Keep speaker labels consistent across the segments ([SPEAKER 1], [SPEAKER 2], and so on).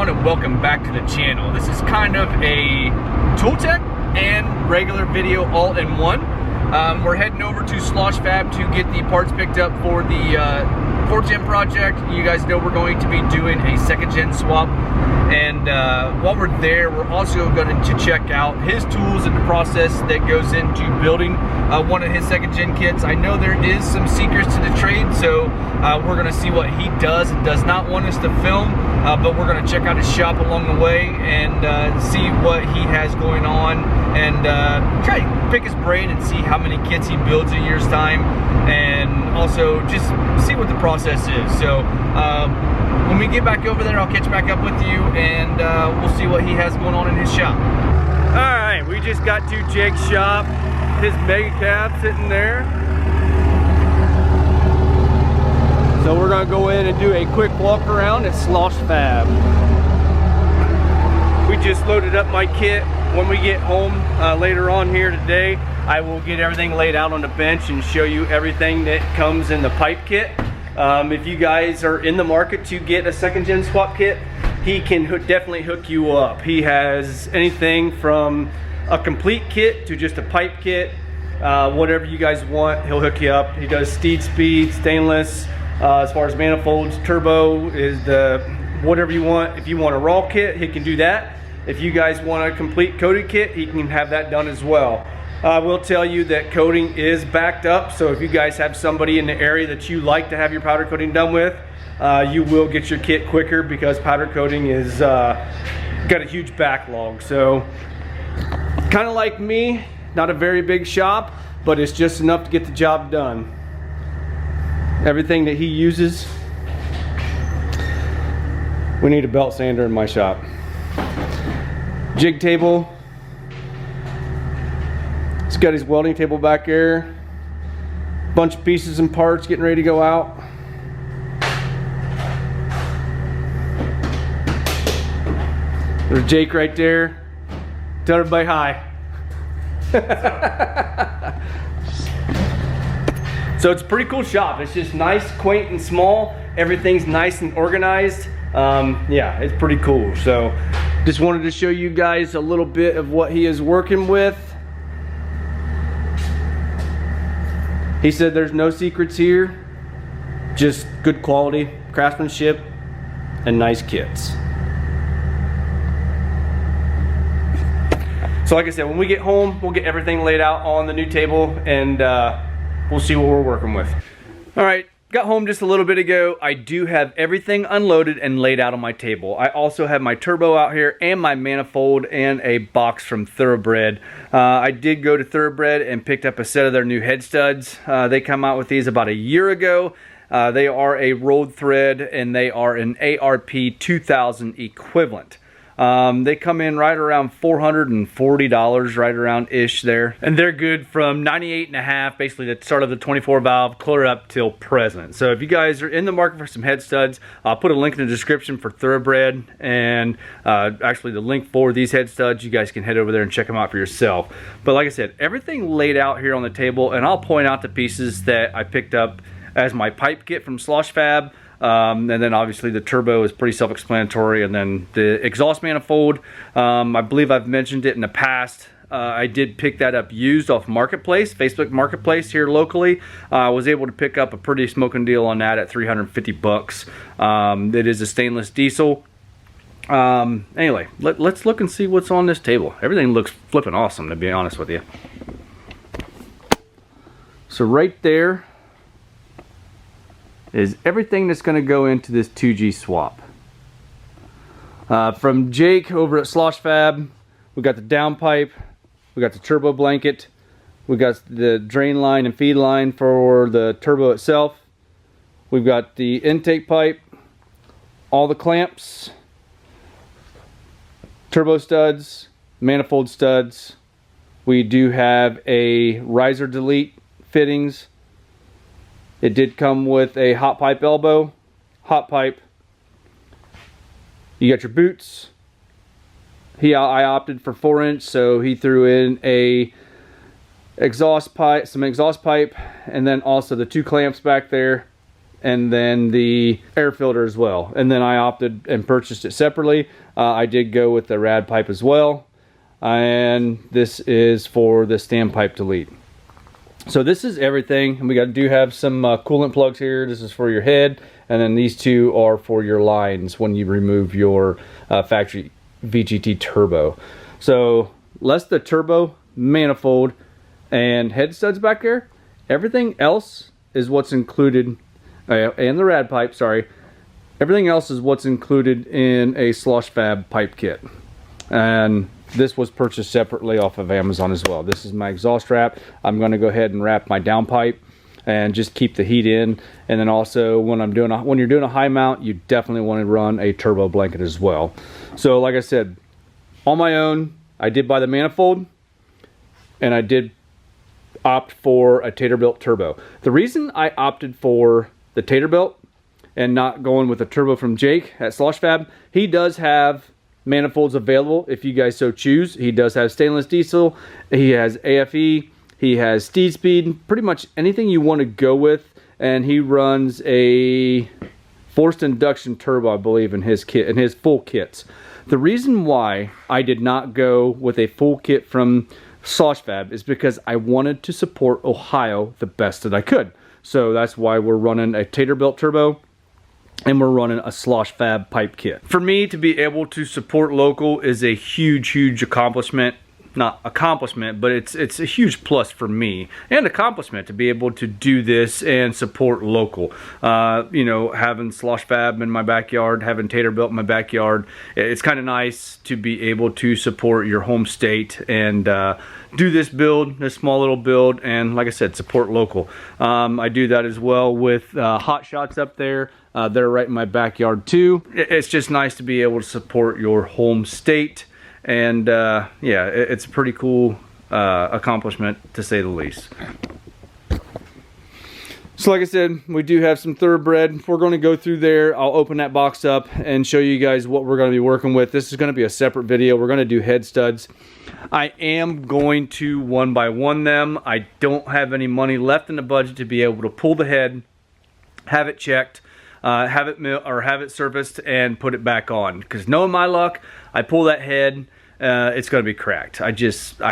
[SPEAKER 1] everyone, and welcome back to the channel. This is kind of a tool tech and regular video all in one. We're heading over to SOS Fab to get the parts picked up for the 4th gen project. You guys know we're going to be doing a 2nd gen swap, and while we're there, we're also going to check out his tools and the process that goes into building one of his 2nd gen kits. I know there is some secrets to the trade, so we're going to see what he does and does not want us to film, but we're going to check out his shop along the way and see what he has going on, and try to pick his brain and see how many kits he builds in a year's time, and also just see what the process is. So when we get back over there, I'll catch back up with you, and we'll see what he has going on in his shop. Alright, we just got to Jake's shop. His mega cab sitting there. So we're going to go in and do a quick walk around at SOS Fab. We just loaded up my kit. When we get home later on here today, I will get everything laid out on the bench and show you everything that comes in the pipe kit. If you guys are in the market to get a 2nd gen swap kit, he can definitely hook you up. He has anything from a complete kit to just a pipe kit. Whatever you guys want, he'll hook you up. He does steed speed, stainless. As far as manifolds, turbo is the whatever you want. If you want a raw kit, he can do that. If you guys want a complete coated kit, he can have that done as well. I will tell you that coating is backed up, so if you guys have somebody in the area that you like to have your powder coating done with, you will get your kit quicker, because powder coating is got a huge backlog. So kind of like me, not a very big shop, but it's just enough to get the job done. Everything that he uses, we need a belt sander in my shop. Jig table. He's got his welding table back there. Bunch of pieces and parts getting ready to go out. There's Jake right there. Tell everybody hi. So it's a pretty cool shop. It's just nice, quaint, and small. Everything's nice and organized. Yeah, it's pretty cool. So just wanted to show you guys a little bit of what he is working with. He said there's no secrets here, just good quality craftsmanship and nice kits. So like I said, when we get home, we'll get everything laid out on the new table, and we'll see what we're working with. All right, got home just a little bit ago. I do have everything unloaded and laid out on my table. I also have my turbo out here and my manifold and a box from Thoroughbred. I did go to Thoroughbred and picked up a set of their new head studs. They come out with these about a year ago. They are a rolled thread, and they are an ARP 2000 equivalent. They come in right around $440, right around ish there, and they're good from 98.5, basically the start of the 24 valve, clear up till present. So if you guys are in the market for some head studs, I'll put a link in the description for Thoroughbred, and actually the link for these head studs. You guys can head over there and check them out for yourself. But like I said, everything laid out here on the table, and I'll point out the pieces that I picked up as my pipe kit from SOS Fab. And then obviously the turbo is pretty self-explanatory, and then the exhaust manifold, I believe I've mentioned it in the past. I did pick that up used off Marketplace, Facebook Marketplace here locally. I was able to pick up a pretty smoking deal on that at 350 bucks. It is a stainless diesel. Anyway, let's look and see what's on this table. Everything looks flipping awesome, to be honest with you. So right there is everything that's going to go into this 2G swap. From Jake over at SOS Fab, we got the downpipe, we got the turbo blanket, we got the drain line and feed line for the turbo itself, we've got the intake pipe, all the clamps, turbo studs, manifold studs. We do have a riser delete fittings. It did come with a hot pipe elbow, hot pipe. You got your boots. I opted for 4-inch, so he threw in a exhaust pipe, some exhaust pipe, and then also the 2 clamps back there. and then the air filter as well. And then I opted and purchased it separately. I did go with the rad pipe as well. And this is for the standpipe delete. So this is everything. And we do have some coolant plugs here. This is for your head. And then these two are for your lines when you remove your factory VGT turbo. So less the turbo, manifold, and head studs back there. Everything else is what's included, and the rad pipe, sorry. Everything else is what's included in a SOS Fab pipe kit. And this was purchased separately off of Amazon as well. This is my exhaust wrap. I'm going to go ahead and wrap my downpipe and just keep the heat in. And then also when you're doing a high mount, you definitely want to run a turbo blanket as well. So like I said, on my own, I did buy the manifold, and I did opt for a Taterbilt turbo. The reason I opted for the Taterbilt and not going with a turbo from Jake at SOS Fab, he does have manifolds available if you guys so choose. He does have stainless diesel, he has AFE, he has steed speed, pretty much anything you want to go with. And he runs a forced induction turbo, I believe, in his kit, in his full kits. The reason why I did not go with a full kit from SOS Fab is because I wanted to support Ohio the best that I could. So that's why we're running a Taterbilt turbo, and we're running a SOS Fab pipe kit. For me to be able to support local is a huge accomplishment. Not accomplishment, but it's a huge plus for me, and accomplishment to be able to do this and support local. You know, having SOS Fab in my backyard, having Taterbilt in my backyard, it's kind of nice to be able to support your home state and do this build, this small little build, and like I said, support local. I do that as well with Hot Shots up there. They're right in my backyard too. It's just nice to be able to support your home state. And yeah, it's a pretty cool accomplishment, to say the least. So like I said, we do have some thoroughbred. We're going to go through there. I'll open that box up and show you guys what we're going to be working with. This is going to be a separate video. We're going to do head studs. I am going to one by one them. I don't have any money left in the budget to be able to pull the head, have it checked, have it serviced, and put it back on. Because knowing my luck, I pull that head, it's going to be cracked. I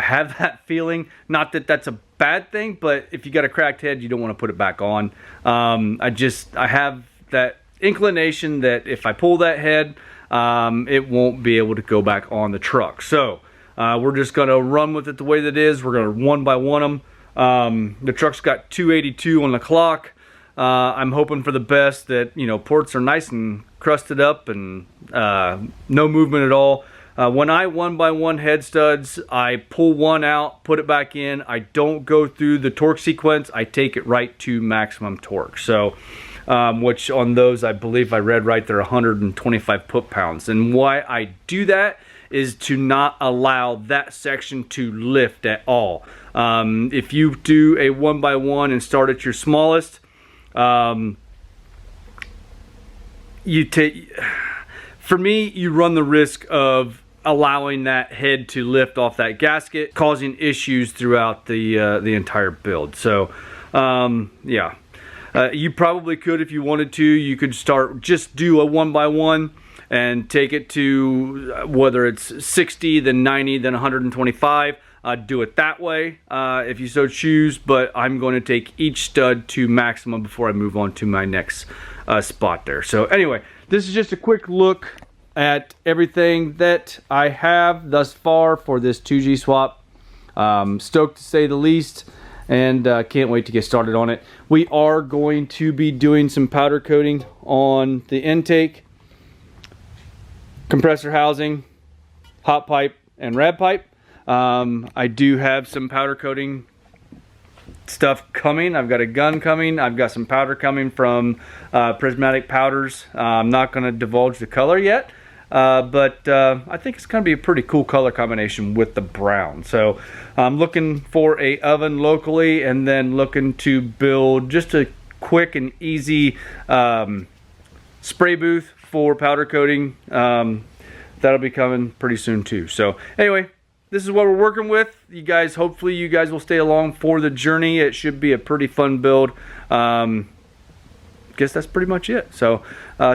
[SPEAKER 1] have that feeling. Not that that's a bad thing, but if you got a cracked head, you don't want to put it back on. I have that inclination that if I pull that head, it won't be able to go back on the truck. So we're just going to run with it the way that it is. We're going to one by one them. The truck's got 282 on the clock. I'm hoping for the best, that, you know, ports are nice and crusted up and no movement at all. When I one by one head studs, I pull one out, put it back in. I don't go through the torque sequence. I take it right to maximum torque. So, which on those, I believe I read right, they're 125 foot-pounds. And why I do that is to not allow that section to lift at all. If you do a one by one and start at your smallest, for me, you run the risk of allowing that head to lift off that gasket, causing issues throughout the entire build. So yeah, you probably could, if you wanted to, you could just do a one by one and take it to whether it's 60, then 90, then 125. Do it that way if you so choose, but I'm going to take each stud to maximum before I move on to my next spot there. So anyway, this is just a quick look at everything that I have thus far for this 2G swap. Stoked to say the least, and can't wait to get started on it. We are going to be doing some powder coating on the intake, compressor housing, hot pipe, and rad pipe. I do have some powder coating stuff coming. I've got a gun coming. I've got some powder coming from Prismatic Powders. I'm not going to divulge the color yet, but I think it's going to be a pretty cool color combination with the brown. So I'm looking for a oven locally, and then looking to build just a quick and easy spray booth for powder coating. That'll be coming pretty soon too. So anyway, this is what we're working with. You guys, hopefully you guys will stay along for the journey. It should be a pretty fun build. guess that's pretty much it. So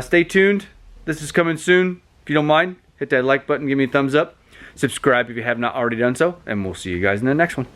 [SPEAKER 1] stay tuned. This is coming soon. If you don't mind, hit that like button, give me a thumbs up. Subscribe if you have not already done so, and we'll see you guys in the next one.